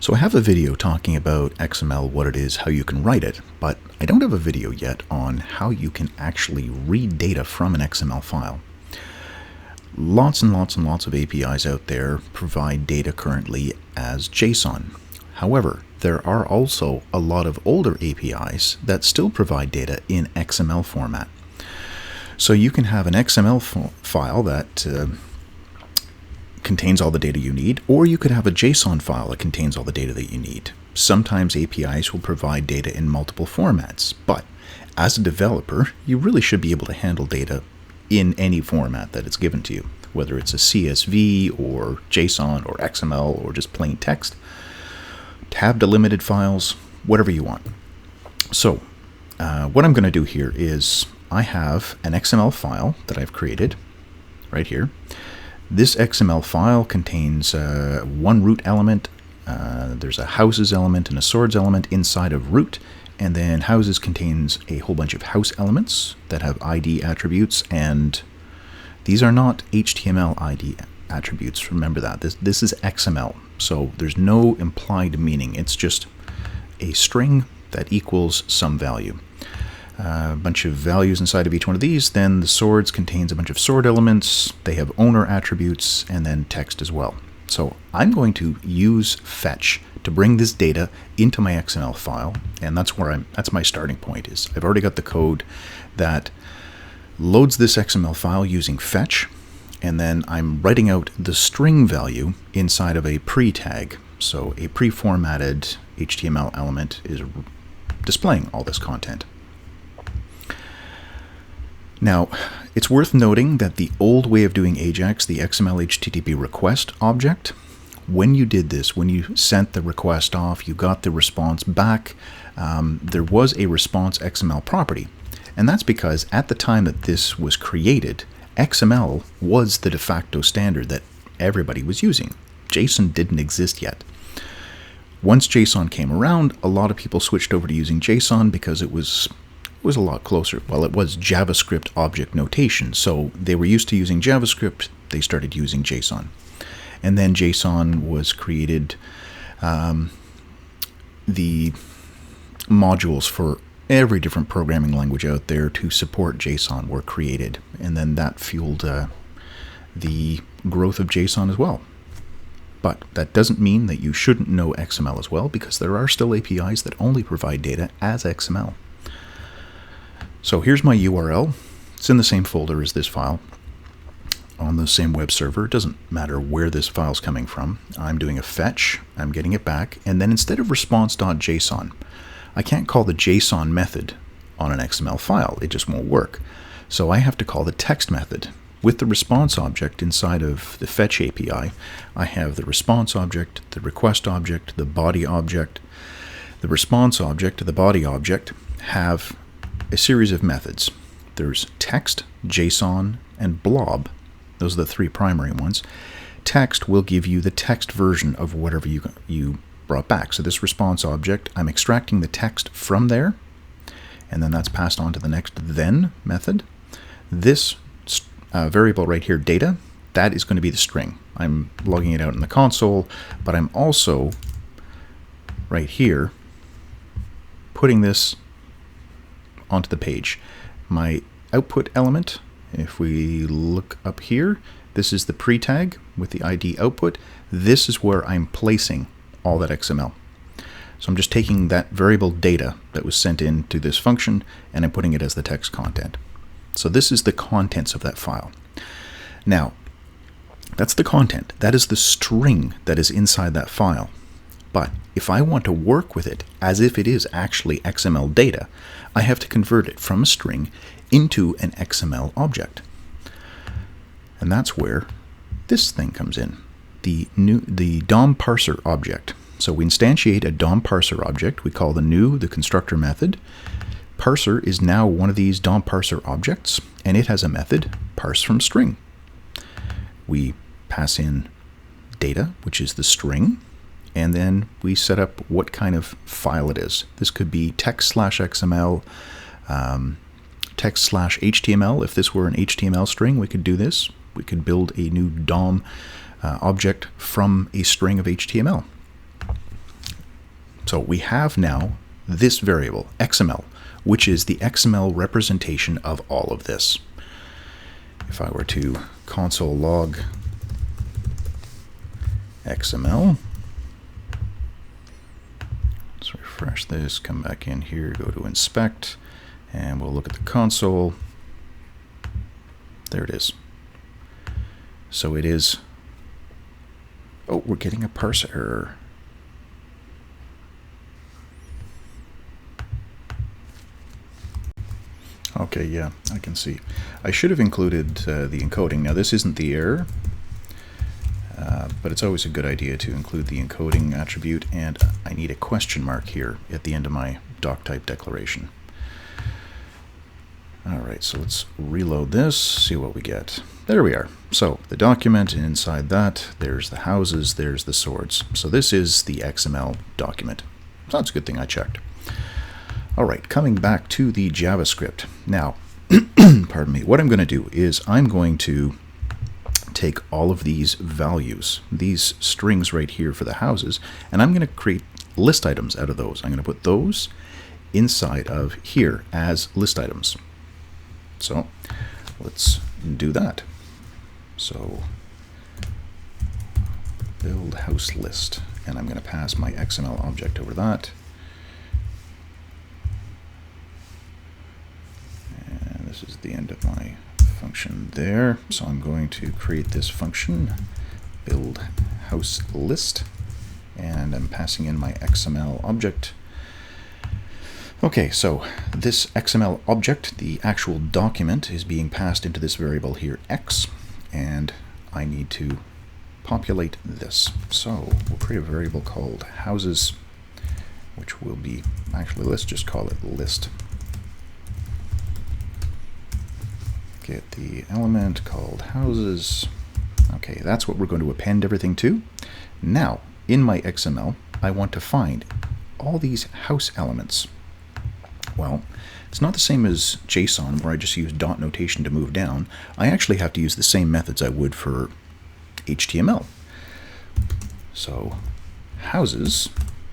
So I have a video talking about XML, what it is, how you can write it, but I don't have a video yet on how you can actually read data from an XML file. Lots and lots and lots of APIs out there provide data currently as JSON. However, there are also a lot of older APIs that still provide data in XML format. So you can have an XML file that contains all the data you need, or you could have a JSON file that contains all the data that you need. Sometimes APIs will provide data in multiple formats, but as a developer, you really should be able to handle data in any format that it's given to you, whether it's a CSV or JSON or XML or just plain text, tab delimited files, whatever you want. So what I'm going to do here is I have an XML file that I've created right here. This XML file contains one root element, there's a houses element and a swords element inside of root, and then houses contains a whole bunch of house elements that have ID attributes, and these are not HTML ID attributes. Remember that. This is XML, so there's no implied meaning. It's just a string that equals some value. A bunch of values inside of each one of these. Then the swords contains a bunch of sword elements. They have owner attributes and then text as well. So I'm going to use fetch to bring this data into my XML file, and that's my starting point. Is I've already got the code that loads this XML file using fetch, and then I'm writing out the string value inside of a pre-tag. So a pre-formatted HTML element is displaying all this content. Now, it's worth noting that the old way of doing AJAX, the XML HTTP request object, when you did this, when you sent the request off, you got the response back, there was a response XML property. And that's because at the time that this was created, XML was the de facto standard that everybody was using. JSON didn't exist yet. Once JSON came around, a lot of people switched over to using JSON because it was a lot closer. Well, it was JavaScript object notation, so they were used to using JavaScript, they started using JSON. And then JSON was created, the modules for every different programming language out there to support JSON were created, and then that fueled the growth of JSON as well. But that doesn't mean that you shouldn't know XML as well, because there are still APIs that only provide data as XML. So here's my URL. It's in the same folder as this file on the same web server. It doesn't matter where this file's coming from. I'm doing a fetch, I'm getting it back, and then instead of response.json, I can't call the JSON method on an XML file. It just won't work. So I have to call the text method. With the response object inside of the fetch API, I have the response object, the request object, the body object. The response object, the body object have a series of methods. There's text, JSON, and blob. Those are the three primary ones. Text will give you the text version of whatever you brought back. So this response object, I'm extracting the text from there, and then that's passed on to the next then method. This variable right here, data, that is going to be the string. I'm logging it out in the console, but I'm also right here putting this onto the page. My output element, if we look up here, this is the pre-tag with the ID output. This is where I'm placing all that XML. So I'm just taking that variable data that was sent into this function and I'm putting it as the text content. So this is the contents of that file. Now, that's the content. That is the string that is inside that file. But if I want to work with it as if it is actually XML data, I have to convert it from a string into an XML object. And that's where this thing comes in, the DOM parser object. So we instantiate a DOM parser object. We call the constructor method. Parser is now one of these DOM parser objects, and it has a method, parse from string. We pass in data, which is the string, and then we set up what kind of file it is. This could be text/XML, text/HTML. If this were an HTML string, we could do this. We could build a new DOM object from a string of HTML. So we have now this variable, XML, which is the XML representation of all of this. If I were to console log XML, let's refresh this, come back in here, go to inspect, and we'll look at the console. There it is. So it is, oh, we're getting a parse error. Okay, yeah, I can see. I should have included the encoding. Now this isn't the error, but it's always a good idea to include the encoding attribute, and I need a question mark here at the end of my doc type declaration. Alright, so let's reload this, see what we get. There we are. So the document, and inside that, there's the houses, there's the swords. So this is the XML document. So that's a good thing I checked. Alright, coming back to the JavaScript. Now, pardon me, what I'm going to do is I'm going to take all of these values, these strings right here for the houses, and I'm going to create list items out of those. I'm going to put those inside of here as list items. So let's do that. So build house list, and I'm going to pass my XML object over that. And this is the end of my function there. So I'm going to create this function, build house list, and I'm passing in my XML object. Okay, so this XML object, the actual document, is being passed into this variable here, x, and I need to populate this. So we'll create a variable called houses, which will be, actually let's just call it list. Get the element called houses. Okay, that's what we're going to append everything to. Now, in my XML, I want to find all these house elements. Well, it's not the same as JSON, where I just use dot notation to move down. I actually have to use the same methods I would for HTML. So houses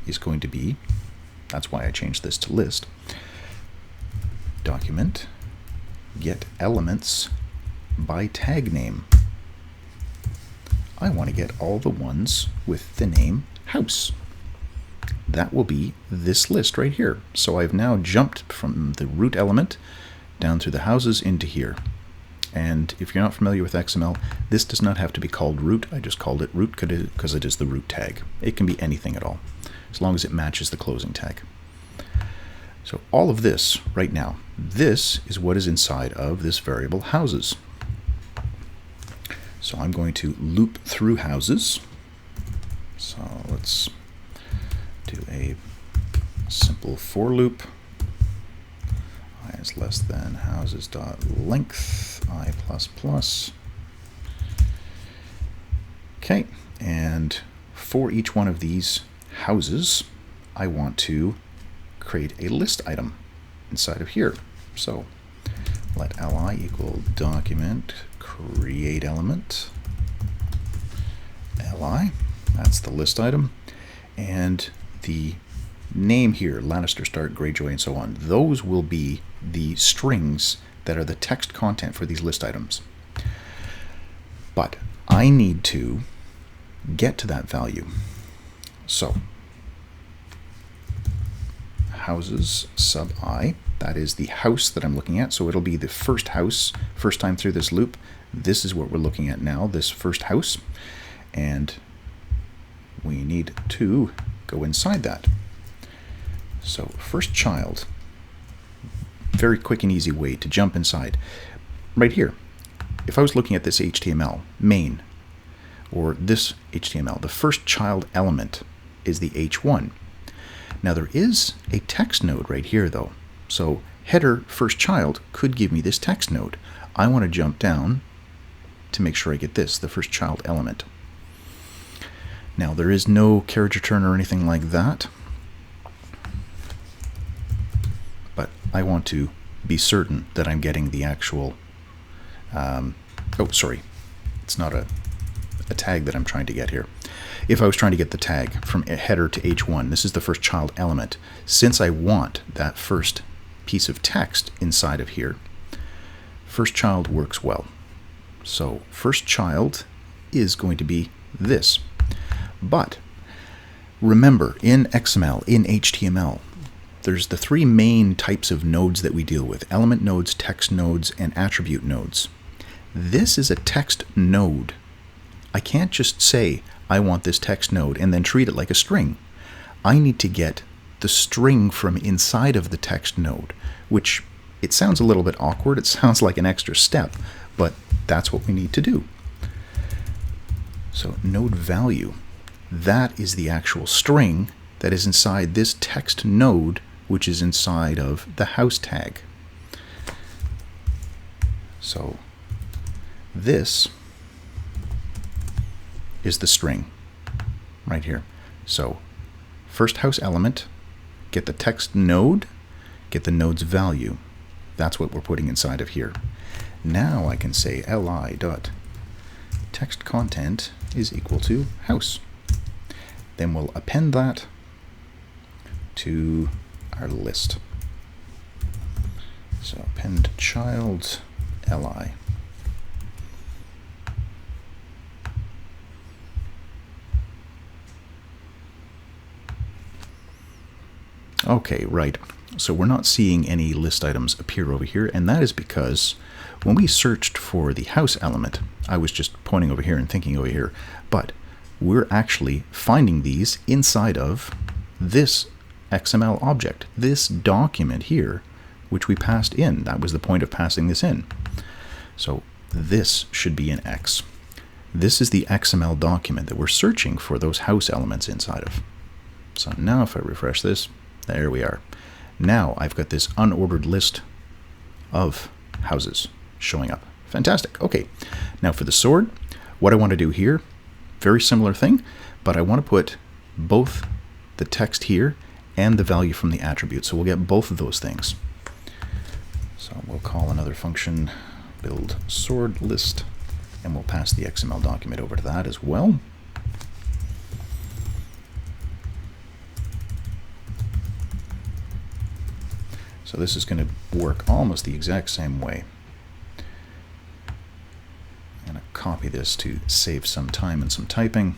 is going to be, that's why I changed this to list, document get elements by tag name. I want to get all the ones with the name house. That will be this list right here. So I've now jumped from the root element down through the houses into here. And if you're not familiar with XML, this does not have to be called root. I just called it root because it is the root tag. It can be anything at all, as long as it matches the closing tag. So all of this right now, this is what is inside of this variable houses. So I'm going to loop through houses. So let's do a simple for loop. I is less than houses dot length I plus plus. Okay, and for each one of these houses, I want to create a list item inside of here. So let li equal document create element li. That's the list item, and the name here, Lannister, Stark, Greyjoy, and so on, those will be the strings that are the text content for these list items. But I need to get to that value. So houses sub I, that is the house that I'm looking at, so it'll be the first house, first time through this loop. This is what we're looking at now, this first house, and we need to go inside that. So first child, very quick and easy way to jump inside. Right here, if I was looking at this HTML, main, or this HTML, the first child element is the H1. Now there is a text node right here though. So header first child could give me this text node. I want to jump down to make sure I get this, the first child element. Now there is no carriage return or anything like that, but I want to be certain that I'm getting the actual, oh sorry, it's not a tag that I'm trying to get here. if I was trying to get the tag from header to H1, this is the first child element. Since I want that first piece of text inside of here, first child works well. So first child is going to be this. But remember, in XML, in HTML, there's the three main types of nodes that we deal with: element nodes, text nodes, and attribute nodes. This is a text node. I can't just say, I want this text node, and then treat it like a string. I need to get the string from inside of the text node, which it sounds a little bit awkward. It sounds like an extra step, but that's what we need to do. So node value, that is the actual string that is inside this text node, which is inside of the house tag. So this is the string right here. So first house element, get the text node, get the node's value. That's what we're putting inside of here. Now I can say li dot text content is equal to house. Then we'll append that to our list. So append child li. Okay, right. So we're not seeing any list items appear over here, and that is because when we searched for the house element, I was just pointing over here and thinking over here, but we're actually finding these inside of this XML object, this document here, which we passed in. That was the point of passing this in. So this should be an X. This is the XML document that we're searching for those house elements inside of. So now if I refresh this, there we are. Now I've got this unordered list of houses showing up. Fantastic. Okay, now for the sword, what I want to do here, very similar thing, but I want to put both the text here and the value from the attribute. So we'll get both of those things. So we'll call another function build sword list, and we'll pass the XML document over to that as well. So this is going to work almost the exact same way. I'm going to copy this to save some time and some typing.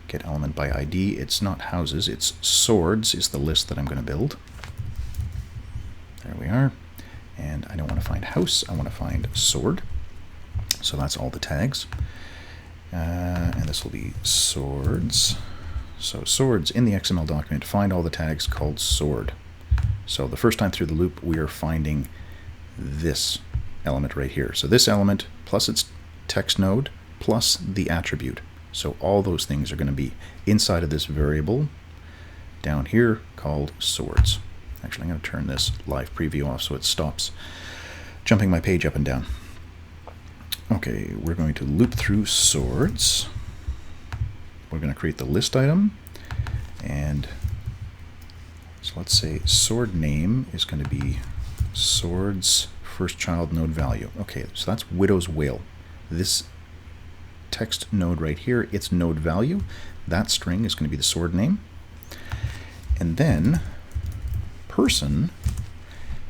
Get element by ID. It's not houses, it's swords is the list that I'm going to build. There we are. And I don't want to find house, I want to find sword. So that's all the tags. And this will be swords. So swords in the XML document, find all the tags called sword. So the first time through the loop, we are finding this element right here. So this element plus its text node plus the attribute. So all those things are going to be inside of this variable down here called swords. Actually, I'm going to turn this live preview off so it stops jumping my page up and down. Okay, we're going to loop through swords. We're going to create the list item, and so let's say sword name is going to be swords first child node value. Okay, so that's widow's wail. This text node right here, its node value, that string is going to be the sword name. And then person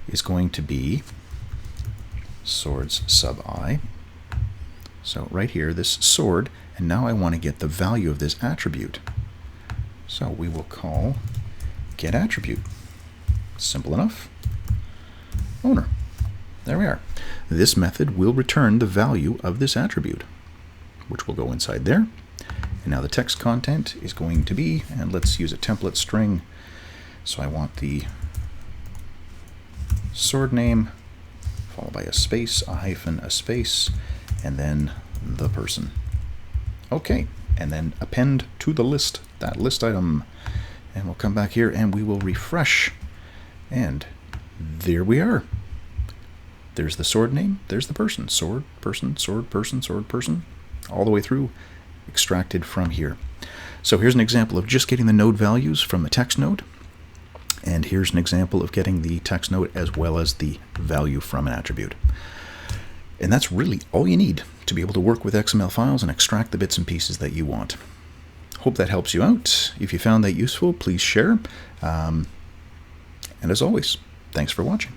is going to be swords sub I. So right here, this sword, and now I want to get the value of this attribute. So we will call get attribute. Simple enough. Owner. There we are. This method will return the value of this attribute, which will go inside there. And now the text content is going to be, and let's use a template string. So I want the sword name, followed by a space, a hyphen, a space, and then the person. Okay, and then append to the list, that list item. And we'll come back here and we will refresh. And there we are. There's the sword name, there's the person. Sword, person, sword, person, sword, person. All the way through, extracted from here. So here's an example of just getting the node values from the text node. And here's an example of getting the text node as well as the value from an attribute. And that's really all you need to be able to work with XML files and extract the bits and pieces that you want. Hope that helps you out. If you found that useful, please share. And as always, thanks for watching.